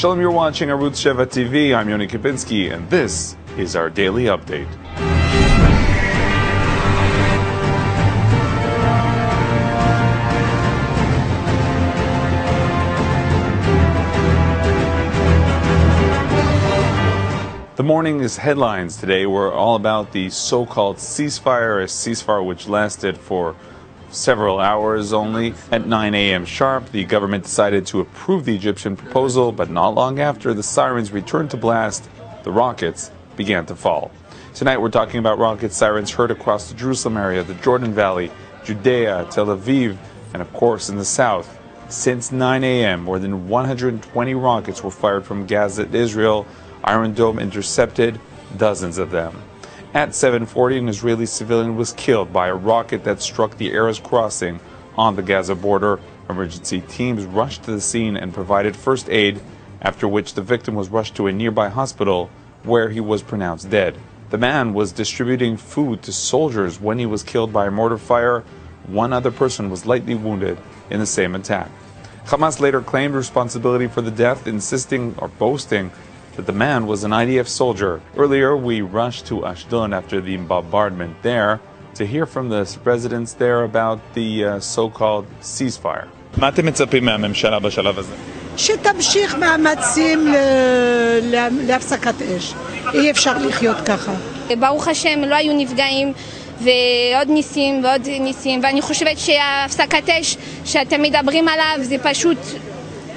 Shalom, you're watching Arutz Sheva TV. I'm Yoni Kapinski, and this is our daily update. The morning's headlines today were all about the so-called ceasefire, a ceasefire which lasted for several hours only. At 9 a.m. sharp, the government decided to approve the Egyptian proposal, but not long after the sirens returned to blast, the rockets began to fall. Tonight we're talking about rocket sirens heard across the Jerusalem area, the Jordan Valley, Judea, Tel Aviv, and of course in the south. Since 9 a.m., more than 120 rockets were fired from Gaza to Israel. Iron Dome intercepted dozens of them. At 7:40, an Israeli civilian was killed by a rocket that struck the Erez crossing on the Gaza border. Emergency teams rushed to the scene and provided first aid, after which the victim was rushed to a nearby hospital where he was pronounced dead. The man was distributing food to soldiers when he was killed by a mortar fire. One other person was lightly wounded in the same attack. Hamas later claimed responsibility for the death, insisting or boasting that the man was an IDF soldier. Earlier, we rushed to Ashdod after the bombardment there to hear from the residents there about the so-called ceasefire. מה אתם מצפים מהממשלה בשלב הזה? שתמשיך מאמצים להפסקת אש. אי אפשר לחיות ככה. ברוך השם, לא היו נפגעים ועוד ניסים ועוד ניסים, ואני חושבת שהפסקת אש שאתם מדברים עליו זה פשוט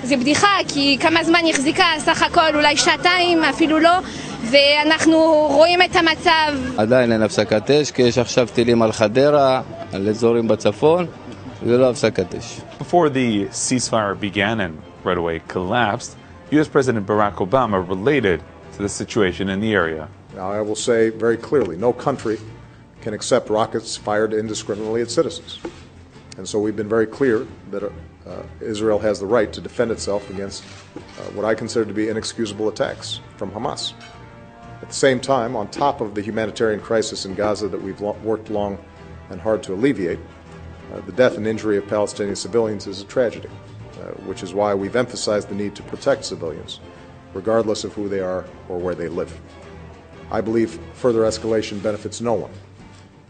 זה בדיחה, כי כמה זמן החזיקה, סך הכל אולי שעתיים, אפילו לא, ואנחנו רואים את המצב. עדיין אין הפסקת אש, כי יש עכשיו טילים על חדרה, על אזורים בצפון, זה לא הפסקת אש. Before the ceasefire began and right away collapsed, U.S. President Barack Obama related to the situation in the area. Now, I will say very clearly, no country can accept rockets fired indiscriminately at citizens. And so we've been very clear that Israel has the right to defend itself against what I consider to be inexcusable attacks from Hamas. At the same time, on top of the humanitarian crisis in Gaza that we've worked long and hard to alleviate, the death and injury of Palestinian civilians is a tragedy, which is why we've emphasized the need to protect civilians, regardless of who they are or where they live. I believe further escalation benefits no one,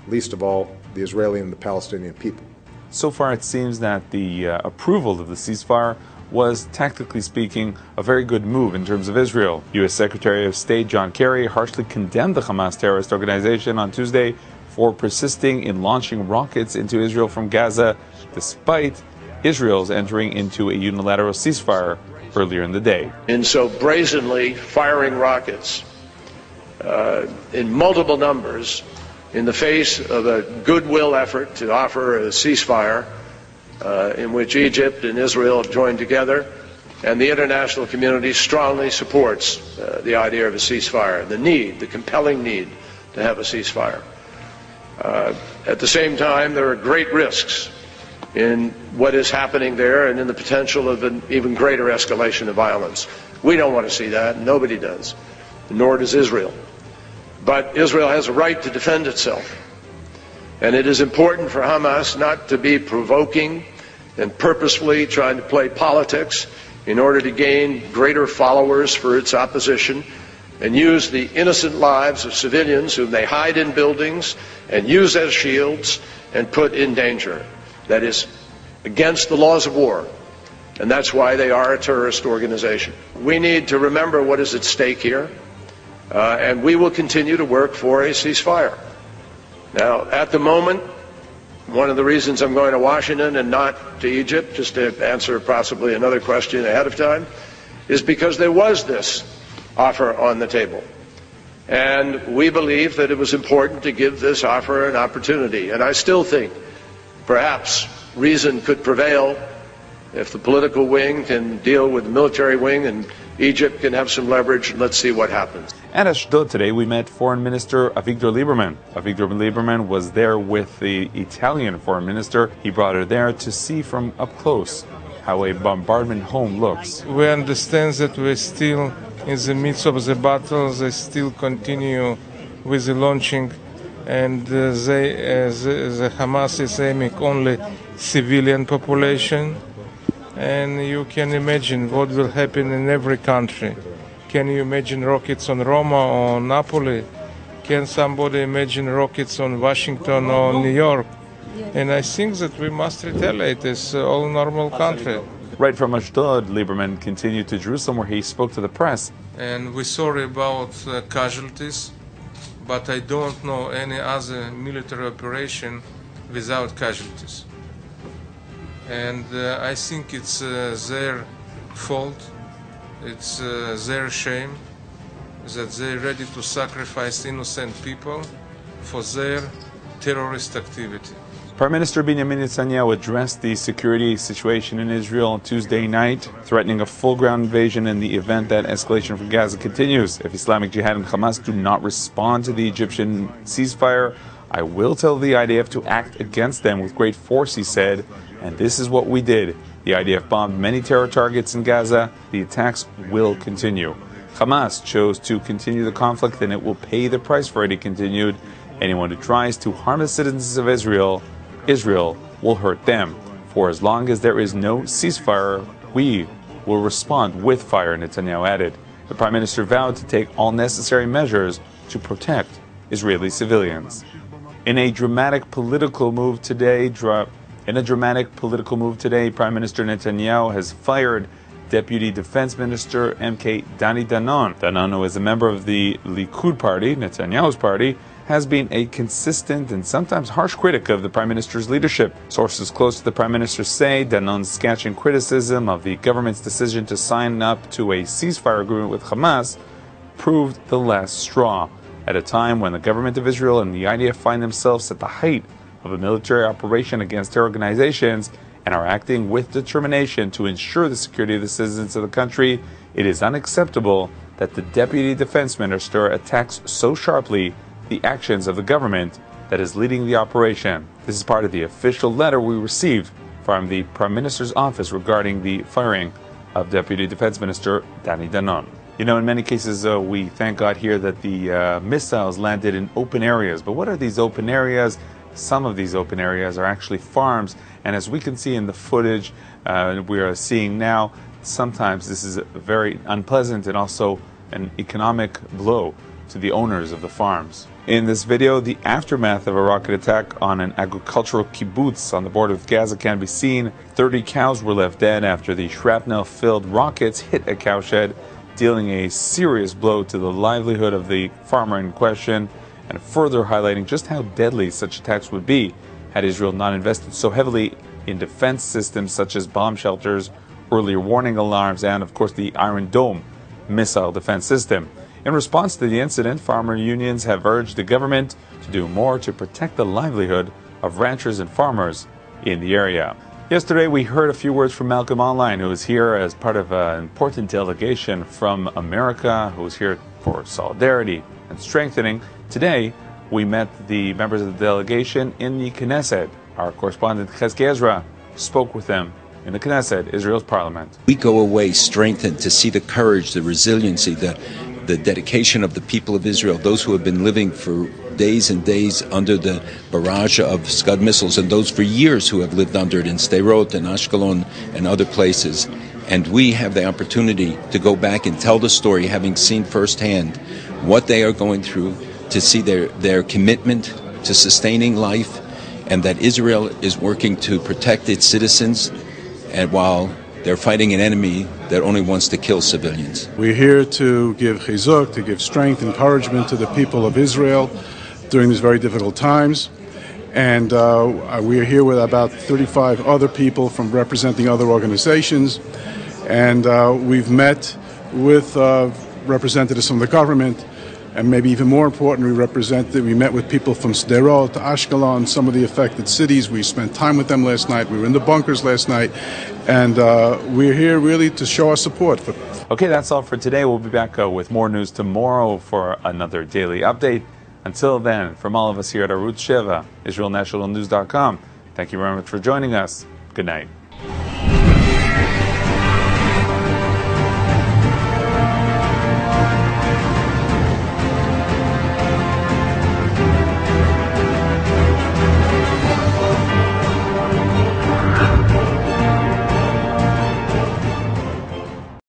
least of all the Israeli and the Palestinian people. So far, it seems that the approval of the ceasefire was, tactically speaking, a very good move in terms of Israel. U.S. Secretary of State John Kerry harshly condemned the Hamas terrorist organization on Tuesday for persisting in launching rockets into Israel from Gaza, despite Israel's entering into a unilateral ceasefire earlier in the day. In so brazenly firing rockets in multiple numbers, in the face of a goodwill effort to offer a ceasefire in which Egypt and Israel have joined together, and the international community strongly supports the idea of a ceasefire, the compelling need to have a ceasefire. At the same time, there are great risks in what is happening there and in the potential of an even greater escalation of violence. We don't want to see that, nobody does, nor does Israel. But Israel has a right to defend itself. And it is important for Hamas not to be provoking and purposefully trying to play politics in order to gain greater followers for its opposition and use the innocent lives of civilians whom they hide in buildings and use as shields and put in danger. That is against the laws of war. And that's why they are a terrorist organization. We need to remember what is at stake here. And we will continue to work for a ceasefire. Now, at the moment, one of the reasons I'm going to Washington and not to Egypt, just to answer possibly another question ahead of time, is because there was this offer on the table. And we believe that it was important to give this offer an opportunity. And I still think perhaps reason could prevail if the political wing can deal with the military wing and Egypt can have some leverage. Let's see what happens. At Ashdod today, we met Foreign Minister Avigdor Lieberman. Avigdor Lieberman was there with the Italian Foreign Minister. He brought her there to see from up close how a bombardment home looks. We understand that we're still in the midst of the battle. They still continue with the launching, and the Hamas is aiming only civilian population. and you can imagine what will happen in every country. Can you imagine rockets on Roma or Napoli? Can somebody imagine rockets on Washington or New York? And I think that we must retaliate as all normal country. Right from Ashdod, Lieberman continued to Jerusalem, where he spoke to the press. And we're sorry about casualties, but I don't know any other military operation without casualties. And I think it's their fault, it's their shame that they're ready to sacrifice innocent people for their terrorist activity. Prime Minister Benjamin Netanyahu addressed the security situation in Israel on Tuesday night, threatening a full-ground invasion in the event that escalation from Gaza continues. If Islamic Jihad and Hamas do not respond to the Egyptian ceasefire, I will tell the IDF to act against them with great force, he said, and this is what we did. The IDF bombed many terror targets in Gaza. The attacks will continue. Hamas chose to continue the conflict, and it will pay the price for it, he continued. Anyone who tries to harm the citizens of Israel will hurt them. For as long as there is no ceasefire, we will respond with fire, Netanyahu added. The Prime Minister vowed to take all necessary measures to protect Israeli civilians. In a dramatic political move today, Prime Minister Netanyahu has fired Deputy Defense Minister MK Dani Danon. Danon, who is a member of the Likud party, Netanyahu's party, has been a consistent and sometimes harsh critic of the Prime Minister's leadership. Sources close to the Prime Minister say Danon's scathing criticism of the government's decision to sign up to a ceasefire agreement with Hamas proved the last straw, at a time when the government of Israel and the IDF find themselves at the height of a military operation against terror organizations and are acting with determination to ensure the security of the citizens of the country. It is unacceptable that the Deputy Defense Minister attacks so sharply the actions of the government that is leading the operation. This is part of the official letter we received from the Prime Minister's office regarding the firing of Deputy Defense Minister Dani Danon. You know, in many cases, we thank God here that the missiles landed in open areas. But what are these open areas? Some of these open areas are actually farms. And as we can see in the footage we are seeing now, sometimes this is very unpleasant and also an economic blow to the owners of the farms. In this video, the aftermath of a rocket attack on an agricultural kibbutz on the border with Gaza can be seen. 30 cows were left dead after the shrapnel-filled rockets hit a cowshed, dealing a serious blow to the livelihood of the farmer in question, and further highlighting just how deadly such attacks would be had Israel not invested so heavily in defense systems such as bomb shelters, earlier warning alarms, and of course the Iron Dome missile defense system. In response to the incident, farmer unions have urged the government to do more to protect the livelihood of ranchers and farmers in the area. Yesterday, we heard a few words from Malcolm Online, who is here as part of an important delegation from America, who is here for solidarity and strengthening. Today, we met the members of the delegation in the Knesset. Our correspondent, Chesky Ezra, spoke with them in the Knesset, Israel's parliament. We go away strengthened to see the courage, the resiliency, the dedication of the people of Israel, those who have been living for days and days under the barrage of Scud missiles, and those for years who have lived under it in Sderot and Ashkelon and other places. And we have the opportunity to go back and tell the story, having seen firsthand what they are going through, to see their commitment to sustaining life, and that Israel is working to protect its citizens, and while they're fighting an enemy that only wants to kill civilians. We're here to give chizuk, to give strength, encouragement to the people of Israel during these very difficult times. And we are here with about 35 other people from representing other organizations. And we've met with representatives from the government. And maybe even more important, we met with people from Sderot to Ashkelon, some of the affected cities. We spent time with them last night. We were in the bunkers last night. And we're here really to show our support. Okay, that's all for today. We'll be back with more news tomorrow for another daily update. Until then, from all of us here at Arutz Sheva, IsraelNationalNews.com, thank you very much for joining us. Good night.